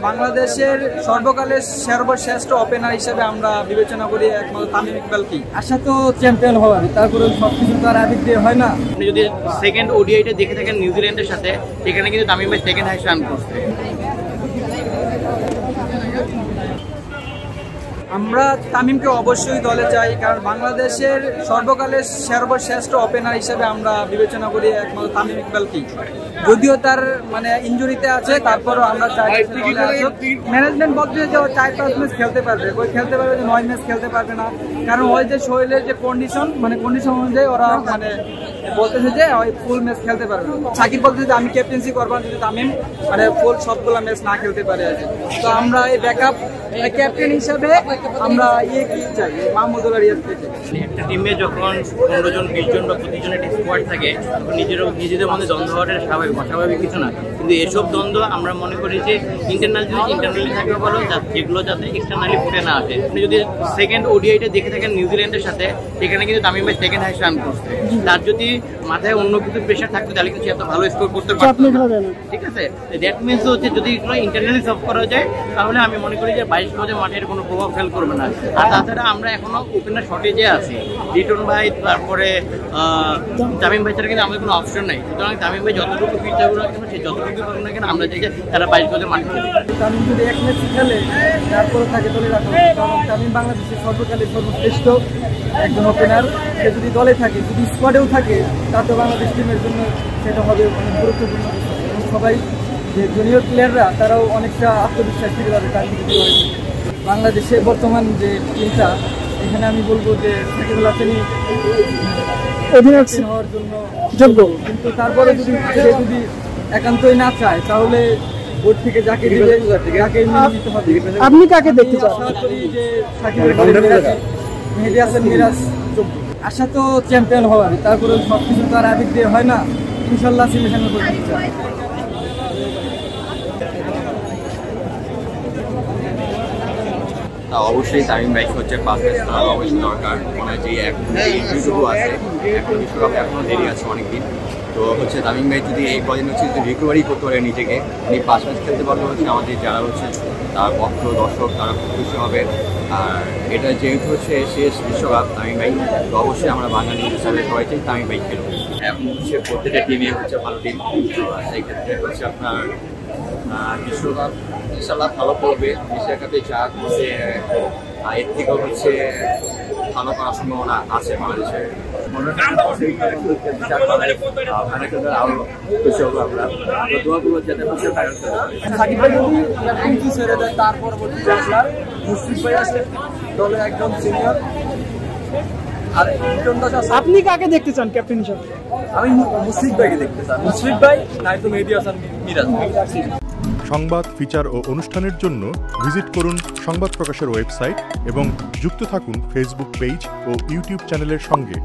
বাংলাদেশের সর্বকালের সর্বশ্রেষ্ঠ ওপেনার হিসেবে আমরা বিবেচনা করি একমাত্র তামিম ইকবালকে। আশা তো চ্যাম্পিয়ন হওয়ার, তারপরে সবকিছু তো আর আদিক দিয়ে হয় না। আপনি যদি সেকেন্ড ওডিআইটা দেখে থাকেন নিউজিল্যান্ডের সাথে, এখানে কিন্তু তামিম ভাই সেকেন্ড হাইস্ট রান করছে। আমরা তামিমকে অবশ্যই দলে চাই, কারণ বাংলাদেশের সর্বকালের সর্বশ্রেষ্ঠ ওপেনার হিসেবে আমরা বিবেচনা করি একমাত্র তামিম ইকবালকে। যদিও তার ইনজুরিতে আছে, তারপরও আমরা চাই ম্যানেজমেন্ট বলছে যে 4-5 ম্যাচ খেলতে পারবে, ওই খেলতে পারবে, 9 ম্যাচ খেলতে পারবে না, কারণ ওই যে শরীরের যে কন্ডিশন অনুযায়ী ওরা বলতেছে যে ওই ফুল ম্যাচ খেলতে পারবে। সাকিব বলতেছে যে আমি ক্যাপ্টেন্সি করবো যদি তামিম ফুল সবগুলো ম্যাচ না খেলতে পারে। তো আমরা এই ব্যাকআপ ক্যাপ্টেন হিসাবে আমরা কি চাই, মাহমুদুল্লাহ রিয়াজকে চাই। একটা টিমে যখন 15 জন 20 জন বা 25 জনের স্কোয়াড থাকে, তখন নিজেদের মধ্যে দ্বন্দ্ব হওয়াটা অস্বাভাবিক কিছু না। কিন্তু এসব দ্বন্দ্ব আমরা মনে করি যে ইন্টারনালি থাকবে বলো, যেগুলো যাতে এক্সটার্নালি ফুটে না আসে। আপনি যদি সেকেন্ড ওডিআইটা দেখে থাকেন নিউজিল্যান্ডের সাথে, এখানে কিন্তু তামিম ভাই সেকেন্ড হাইস্ট রান করছে। তার যদি মাথায় অন্য কিছু প্রেশার থাকতো তাহলে কিন্তু এত ভালো স্কোর করতে পারতো না। ঠিক আছে, দ্যাট মিনস হচ্ছে যদি এগুলো ইন্টারনালি সলভ করা যায়, তাহলে আমি মনে করি যে 22 গজে মাঠের কোনো প্রভাব ফেল করবে না। আর তাছাড়া আমরা এখনো ওপেনার শর্টেজে আছি। লিটন ভাই, তারপরে তামিম ভাই ছাড়া কিন্তু আমাদের কোনো অপশন নাই। সুতরাং তামিম ভাই যতটুকু ফিট থাকবে না কেন, সে যতটুকু পারবে না কেন, আমরা চাই যে তারা 22 গজে মাঠে খেলে। তামিম যদি এক ম্যাচ খেলে তারপরে তাকে দলে রাখা, কারণ তামিম বাংলাদেশের সর্বকালের সর্বশ্রেষ্ঠ একজন ওপেনার। সে যদি দলে থাকে, যদি স্কোয়াডেও থাকে, তাতে বাংলাদেশ টিমের জন্য সেটা হবে অনেক গুরুত্বপূর্ণ। এবং সবাই যে জুনিয়র প্লেয়াররা তারাও অনেকটা আত্মবিশ্বাস ফিরে পাবে তার দিকে। বাংলাদেশের বর্তমান যে টিমটা, এখানে আমি বলবো যে সাকিবুল হাসানই অধিনায়ক হওয়ার জন্য যোগ্য। কিন্তু তারপরে যদি একান্তই না চায়, তাহলে বোর্ড থেকে যাকে দিবে তাকে মেনে নিতে হবে। আপনি কাকে দেখতে চান? মেহেদী হাসান মিরাজ যোগ্য। আশা তো চ্যাম্পিয়ন হওয়ার, তারপরে সবকিছু তো আর আদিক দিয়ে হয় না। ইনশাল্লাহ সেমিফাইনাল পর্যন্ত চাই। অবশ্যই তামিম ভাই হচ্ছে পারফেক্ট অবশ্যই দরকার। মানে যে ইনজুরিটুকু আছে, এখন বিশ্বকাপে এখনও দেরি আছে অনেকদিন। তো হচ্ছে তামিম ভাই যদি এই কদিন হচ্ছে যদি রিকভারি করতে পারে নিজেকে, উনি 5 ম্যাচ খেলতে পারলে হচ্ছে আমাদের যারা হচ্ছে তার ভক্ত দর্শক তারা খুব খুশি হবে। আর এটা যেহেতু হচ্ছে শেষ বিশ্বকাপ তামিম ভাই, তো অবশ্যই আমরা বাঙালি হিসাবে সবাই চাই তামিম ভাই খেলবো। এখন হচ্ছে প্রত্যেকটা টিমে হচ্ছে ভালো টিম, সেই ক্ষেত্রে হচ্ছে আপনার বিশ্বকাপ ইনশাল্লাহ ভালো করবে। এশিয়া কাপে যা হচ্ছে এর থেকেও হচ্ছে ভালো করার সম্ভাবনা আছে বাংলাদেশের। সাকিব ভাই যদি ক্যাপ্টেন্সি ছেড়ে দেয়, তার পরবর্তীতে আপনার মুশফিক ভাই আছে দলে একদম সিনিয়র। আর আপনি কাকে দেখতে চান ক্যাপ্টেন হিসেবে? আমি মুশফিক ভাইকে দেখতে চাই। মুশফিক ভাই নয়তো মেহেদী হাসান মিরাজ। সংবাদ, ফিচার ও অনুষ্ঠানের জন্য ভিজিট করুন সংবাদ প্রকাশের ওয়েবসাইট এবং যুক্ত থাকুন ফেসবুক পেজ ও ইউটিউব চ্যানেলের সঙ্গে।